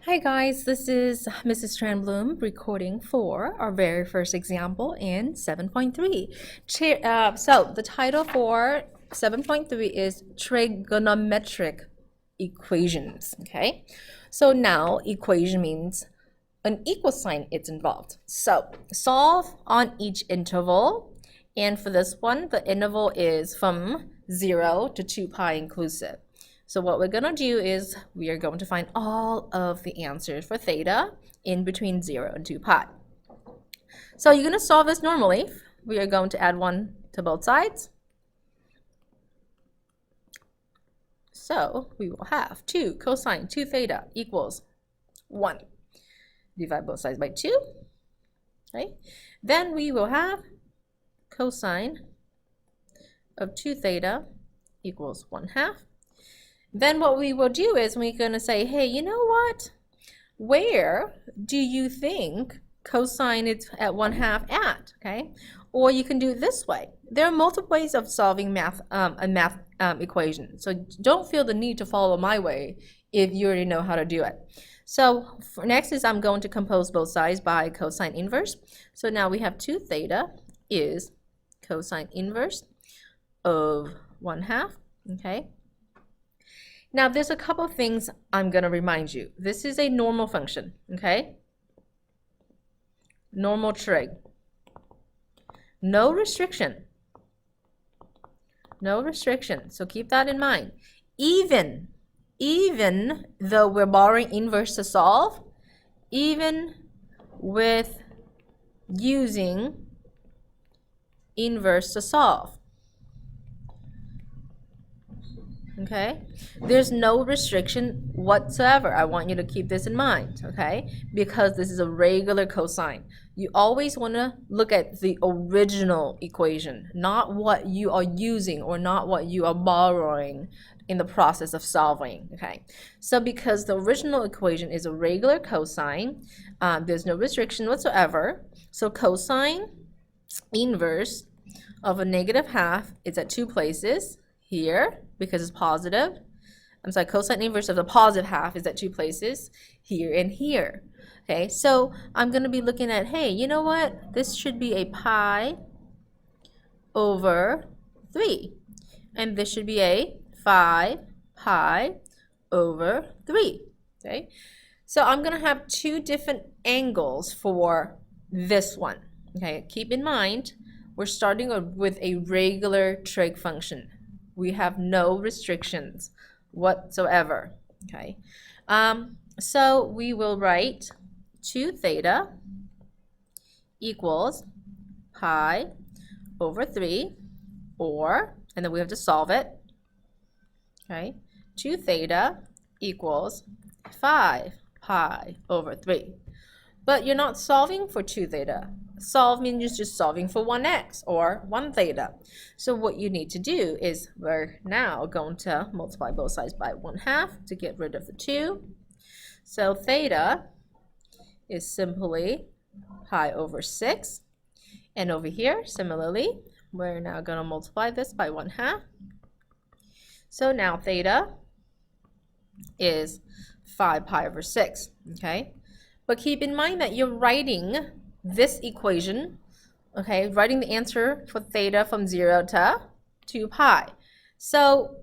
Hi guys, this is Mrs. Tran-Bloom recording for our very first example in 7.3. So the title for 7.3 is trigonometric equations, okay? So now equation means an equal sign is involved. So solve on each interval, and for this one, the interval is from 0 to 2 pi inclusive. So what we're going to do is we are going to find all of the answers for theta in between 0 and 2 pi. So you're going to solve this normally. We are going to add 1 to both sides. So we will have 2 cosine 2 theta equals 1. Divide both sides by 2. Right? Then we will have cosine of 2 theta equals 1/2. Then what we will do is we're going to say, hey, you know what? Where do you think cosine is at 1/2 at? Okay, or you can do it this way. There are multiple ways of solving a math equation. So don't feel the need to follow my way if you already know how to do it. So for next is I'm going to compose both sides by cosine inverse. So now we have 2 theta is cosine inverse of 1/2. Okay. Now, there's a couple of things I'm going to remind you. This is a normal function, okay? Normal trig. No restriction. No restriction. So keep that in mind. Even though we're borrowing inverse to solve, even with using inverse to solve, okay, there's no restriction whatsoever. I want you to keep this in mind, okay, because this is a regular cosine. You always want to look at the original equation, not what you are using or not what you are borrowing in the process of solving, okay? So because the original equation is a regular cosine, there's no restriction whatsoever. So cosine inverse of a -1/2 is at 2 places. Here, because it's positive. I'm sorry, cosine inverse of the positive half is at 2 places, here and here. Okay, so I'm going to be looking at, hey, you know what? This should be a pi over 3. And this should be a 5 pi over 3. Okay, so I'm going to have 2 different angles for this one. Okay, keep in mind, we're starting with a regular trig function. We have no restrictions whatsoever, okay? So we will write 2 theta equals pi over 3, or, and then we have to solve it, okay? 2 theta equals 5 pi over 3. But you're not solving for 2 theta. Solve means just solving for 1x or 1 theta. So what you need to do is we're now going to multiply both sides by 1/2 to get rid of the 2. So theta is simply pi over 6. And over here, similarly, we're now going to multiply this by 1/2. So now theta is 5 pi over 6, okay? But keep in mind that you're writing this equation, okay, writing the answer for theta from 0 to 2 pi. So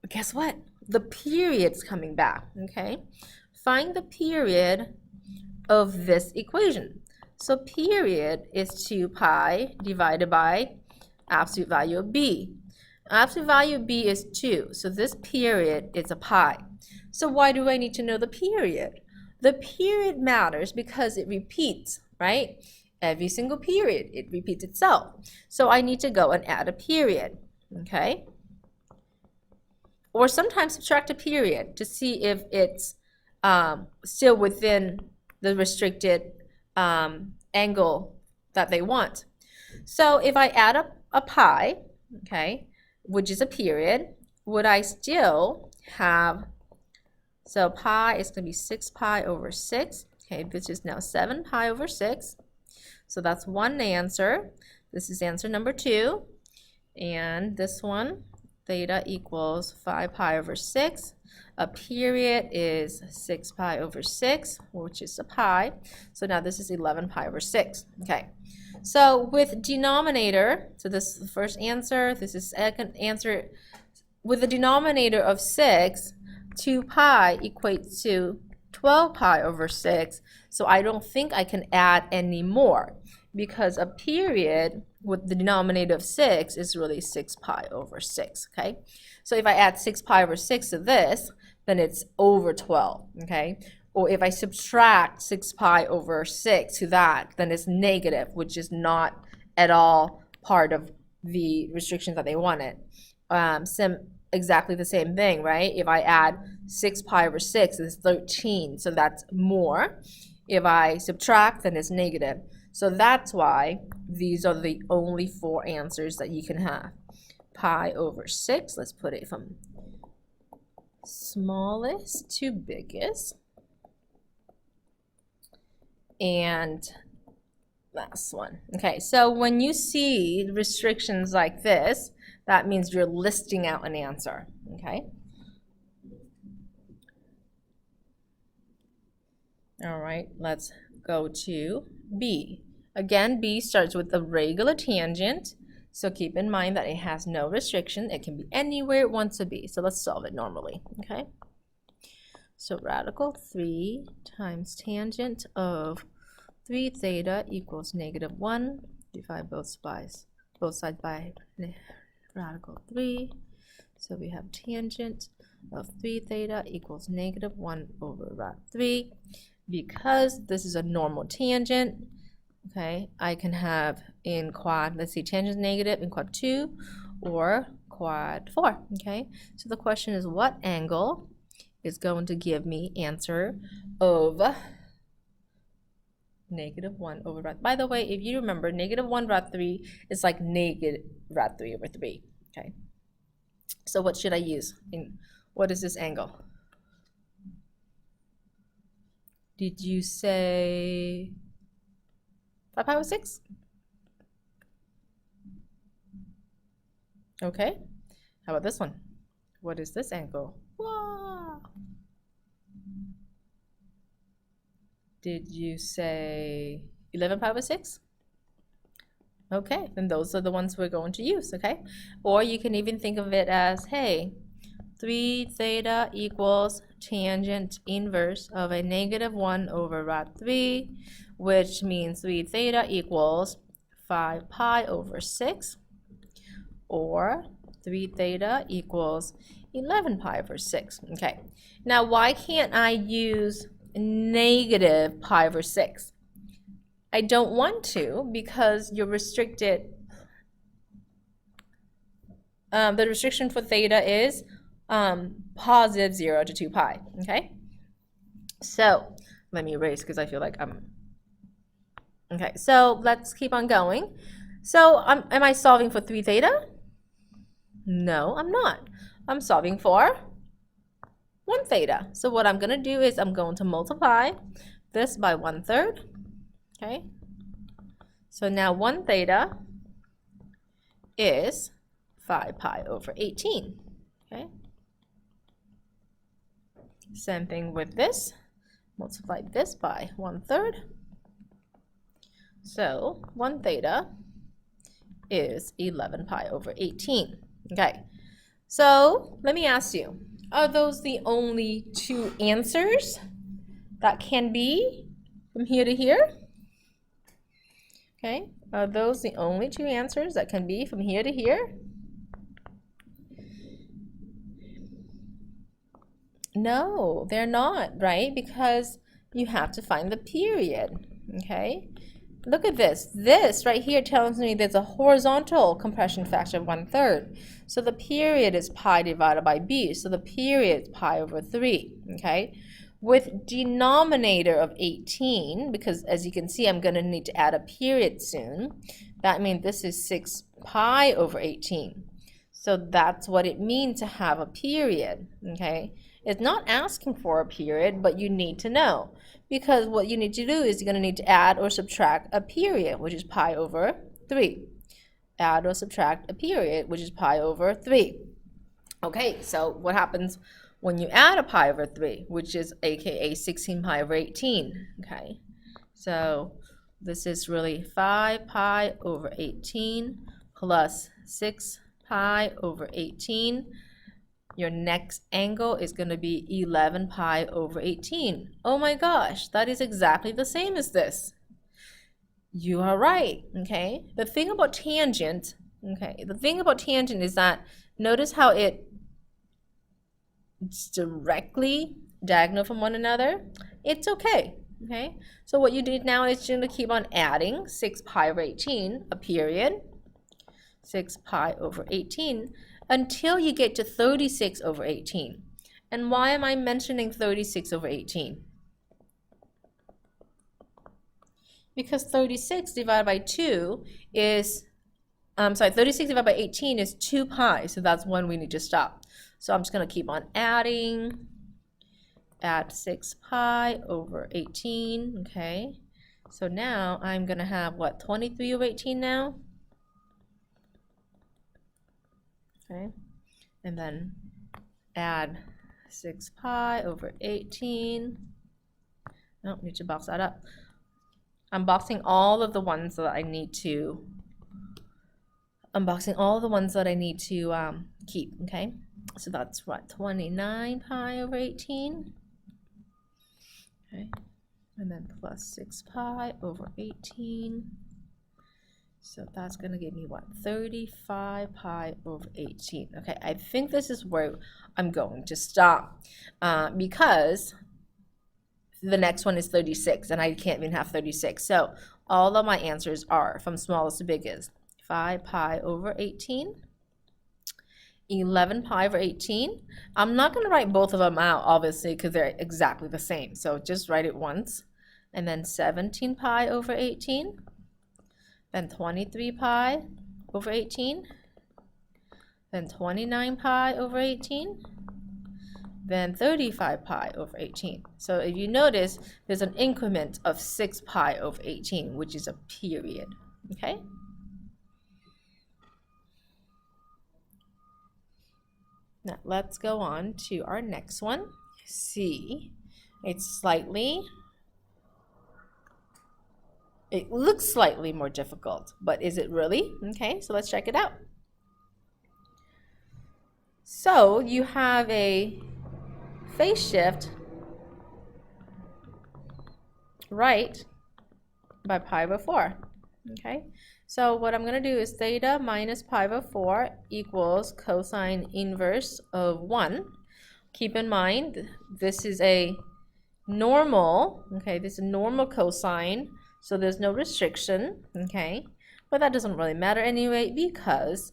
guess what? The period's coming back, okay? Find the period of this equation. So period is 2 pi divided by absolute value of b. Absolute value of b is 2, so this period is a pi. So why do I need to know the period? The period matters because it repeats, right? Every single period, it repeats itself. So I need to go and add a period, okay? Or sometimes subtract a period to see if it's still within the restricted angle that they want. So if I add up a pi, okay, which is a period, would I still have, so pi is going to be 6 pi over 6. Okay, this is now 7 pi over 6. So that's one answer. This is answer number 2. And this one theta equals 5 pi over 6. A period is 6 pi over 6, which is a pi. So now this is 11 pi over 6. Okay. So with denominator, so this is the first answer, this is second answer. With the denominator of 6, 2 pi equates to 12 pi over 6. So I don't think I can add any more, because a period with the denominator of 6 is really 6 pi over 6, okay? So if I add 6 pi over 6 to this, then it's over 12, okay? Or if I subtract 6 pi over 6 to that, then it's negative, which is not at all part of the restrictions that they wanted. Exactly the same thing, right? If I add 6 pi over 6, it's 13, so that's more. If I subtract, then it's negative. So that's why these are the only 4 answers that you can have. Pi over 6, let's put it from smallest to biggest. And last one. Okay, so when you see restrictions like this, that means you're listing out an answer, okay? All right, let's go to B. Again, B starts with a regular tangent, so keep in mind that it has no restriction. It can be anywhere it wants to be. So let's solve it normally, okay? So radical 3 times tangent of 3 theta equals -1. Divide both sides by radical 3. So we have tangent of 3 theta equals -1 over rad 3. Because this is a normal tangent, okay, I can have in quad, let's see, tangent negative in quad 2 or quad 4, okay? So the question is, what angle is going to give me answer of -1 over rad? By the way, if you remember, -1 rad 3 is like negative rad 3 over 3, okay? So what should I use? What is this angle? Did you say 5 pi over 6? Okay. How about this one? What is this angle? Wow. Did you say 11 pi over 6? Okay, then those are the ones we're going to use, okay? Or you can even think of it as, hey, 3 theta equals tangent inverse of a -1 over rad 3, which means 3 theta equals 5 pi over 6, or 3 theta equals 11 pi over 6. Okay, now why can't I use negative pi over 6? I don't want to, because you're restricted. The restriction for theta is positive 0 to 2 pi, okay? So let me erase because I feel like okay, so let's keep on going. So am I solving for 3 theta? No, I'm not. I'm solving for 1 theta. So what I'm going to do is I'm going to multiply this by 1/3, okay? So now 1 theta is 5 pi over 18, okay? Same thing with this. Multiply this by 1/3. So 1 theta is 11 pi over 18. Okay, so let me ask you, are those the only 2 answers that can be from here to here? Okay, are those the only 2 answers that can be from here to here? No, they're not, right? Because you have to find the period, okay? Look at this. This right here tells me there's a horizontal compression factor of 1/3. So the period is pi divided by b. So the period is pi over 3, okay? With denominator of 18, because as you can see, I'm going to need to add a period soon. That means this is 6 pi over 18. So that's what it means to have a period, okay? It's not asking for a period, but you need to know. Because what you need to do is you're going to need to add or subtract a period, which is pi over 3. Add or subtract a period, which is pi over 3. Okay, so what happens when you add a pi over 3, which is aka 16 pi over 18? Okay, so this is really 5 pi over 18 plus 6 pi over 18. Your next angle is going to be 11 pi over 18. Oh my gosh, that is exactly the same as this. You are right, okay? The thing about tangent is that notice how it's directly diagonal from one another. It's okay, okay? So what you do now is you're going to keep on adding 6 pi over 18, a period, 6 pi over 18, until you get to 36 over 18. And why am I mentioning 36 over 18? Because 36 divided by 2 is, 36 divided by 18 is 2 pi, so that's when we need to stop. So I'm just going to keep on adding, add 6 pi over 18, okay? So now I'm going to have, what, 23 over 18 now? Okay, and then add 6 pi over 18. Oh, need to box that up. I'm boxing all of the ones that I need to, keep, okay? So that's what, 29 pi over 18, okay? And then plus 6 pi over 18. So that's going to give me what, 35 pi over 18. Okay, I think this is where I'm going to stop because the next one is 36 and I can't even have 36. So all of my answers are from smallest to biggest. 5 pi over 18, 11 pi over 18. I'm not going to write both of them out, obviously, because they're exactly the same. So just write it once. And then 17 pi over 18. Then 23 pi over 18. Then 29 pi over 18. Then 35 pi over 18. So if you notice, there's an increment of 6 pi over 18, which is a period. Okay? Now let's go on to our next one. C. It looks slightly more difficult, but is it really? Okay, so let's check it out. So you have a phase shift right by pi over 4. Okay, so what I'm going to do is theta minus pi over 4 equals cosine inverse of 1. Keep in mind, this is a normal, okay, this is a normal cosine, so there's no restriction, okay, but that doesn't really matter anyway because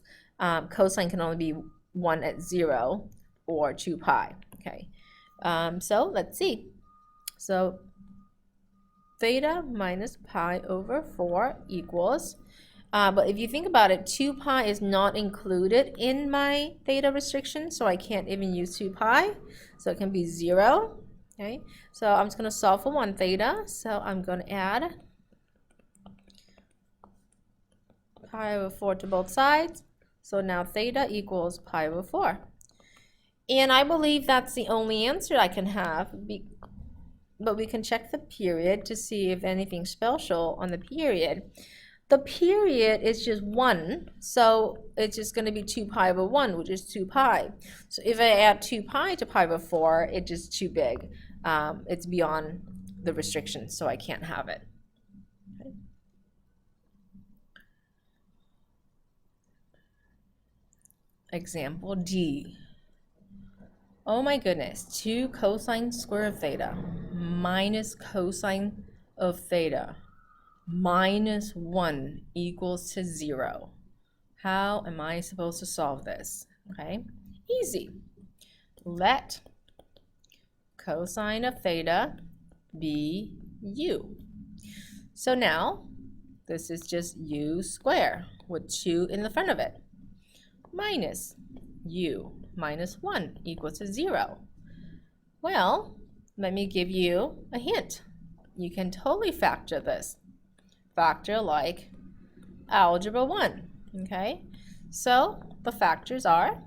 cosine can only be 1 at 0 or 2 pi, okay. So let's see. So theta minus pi over 4 equals, but if you think about it, 2 pi is not included in my theta restriction, so I can't even use 2 pi, so it can be 0. Okay, so I'm just going to solve for 1 theta, so I'm going to add pi over 4 to both sides, so now theta equals pi over 4. And I believe that's the only answer I can have, but we can check the period to see if anything's special on the period. The period is just 1, so it's just going to be 2 pi over 1, which is 2 pi. So if I add 2 pi to pi over 4, it's just too big. It's beyond the restriction, so I can't have it. Okay. Example D. Oh my goodness, 2 cosine square of theta minus cosine of theta minus 1 equals to 0. How am I supposed to solve this? Okay, easy. Let cosine of theta be u. So now, this is just u squared with 2 in the front of it, minus u minus 1 equals to 0. Well, let me give you a hint. You can totally factor this. Factor like algebra 1, okay? So the factors are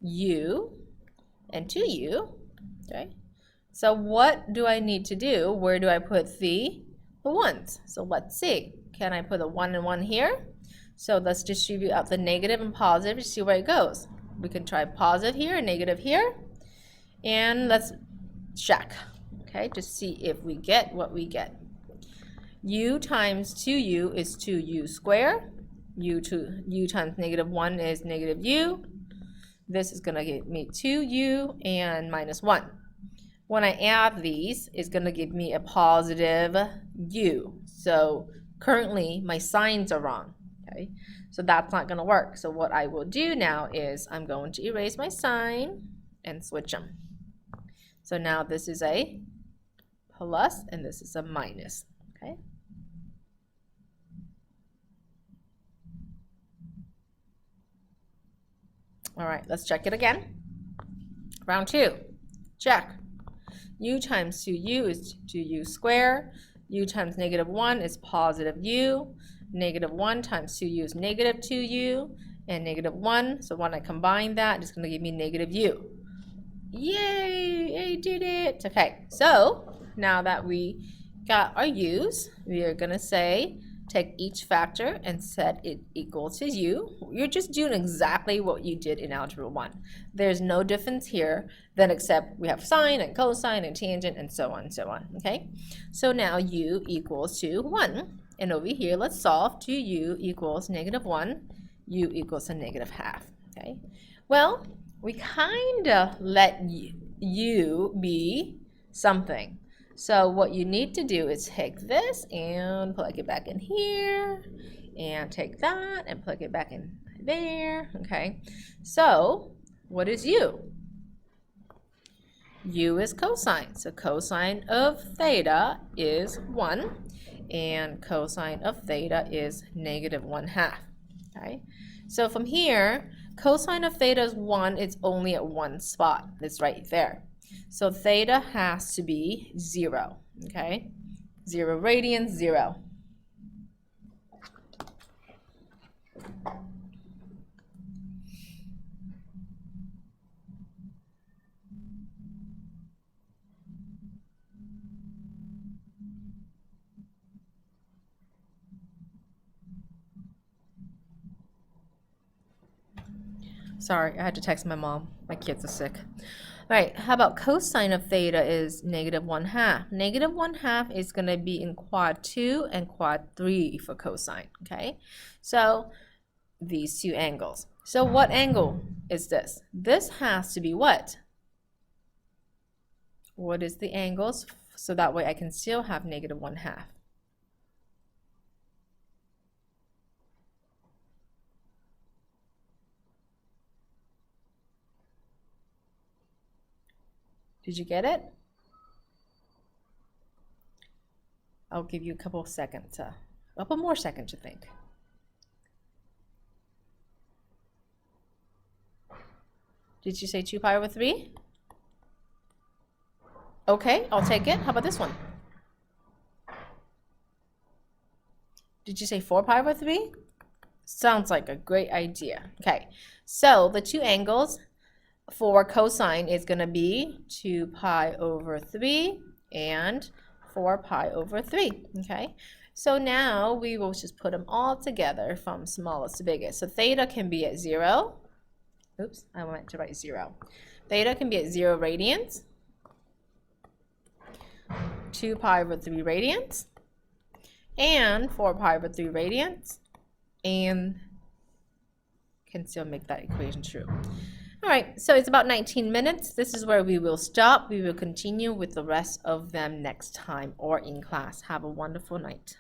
u, and 2u, okay? So what do I need to do? Where do I put the ones? So let's see. Can I put a 1 and 1 here? So let's distribute out the negative and positive to see where it goes. We can try positive here and negative here. And let's check, okay, to see if we get what we get. U times 2u is 2u squared. U times negative 1 is negative u. This is going to give me 2u and minus 1. When I add these, it's going to give me a positive u. So currently, my signs are wrong. Okay, so that's not going to work. So what I will do now is I'm going to erase my sign and switch them. So now this is a plus and this is a minus. Okay. All right, let's check it again. Round 2. Check. U times 2u is 2u squared. U times negative 1 is positive u. Negative 1 times 2u is negative 2u. And negative 1, so when I combine that, it's going to give me negative u. Yay! I did it! Okay, so now that we got our u's, we are going to say, take each factor and set it equal to u. You're just doing exactly what you did in Algebra 1. There's no difference here then except we have sine and cosine and tangent and so on, okay? So now u equals to 1. And over here, let's solve 2u equals negative 1. U equals a negative half, okay? Well, we kind of let u be something. So what you need to do is take this and plug it back in here, and take that and plug it back in there, okay? So what is u? U is cosine. So cosine of theta is 1, and cosine of theta is negative 1/2, okay? So from here, cosine of theta is 1, it's only at one spot. It's right there. So theta has to be 0, okay? 0 radians, 0. Sorry, I had to text my mom. My kids are sick. All right, how about cosine of theta is negative 1/2. Negative 1/2 is going to be in quad 2 and quad 3 for cosine, okay? So these two angles. So what angle is this? This has to be what? What is the angles? So that way I can still have negative 1/2. Did you get it? I'll give you a couple of seconds, a couple more seconds to think. Did you say 2 pi over 3? Okay, I'll take it. How about this one? Did you say 4 pi over 3? Sounds like a great idea. Okay, so the two angles for cosine is going to be 2 pi over 3 and 4 pi over 3, okay? So now we will just put them all together from smallest to biggest. So theta can be at 0. Oops, I meant to write 0. Theta can be at 0 radians, 2 pi over 3 radians, and 4 pi over 3 radians, and can still make that equation true. All right, so it's about 19 minutes. This is where we will stop. We will continue with the rest of them next time or in class. Have a wonderful night.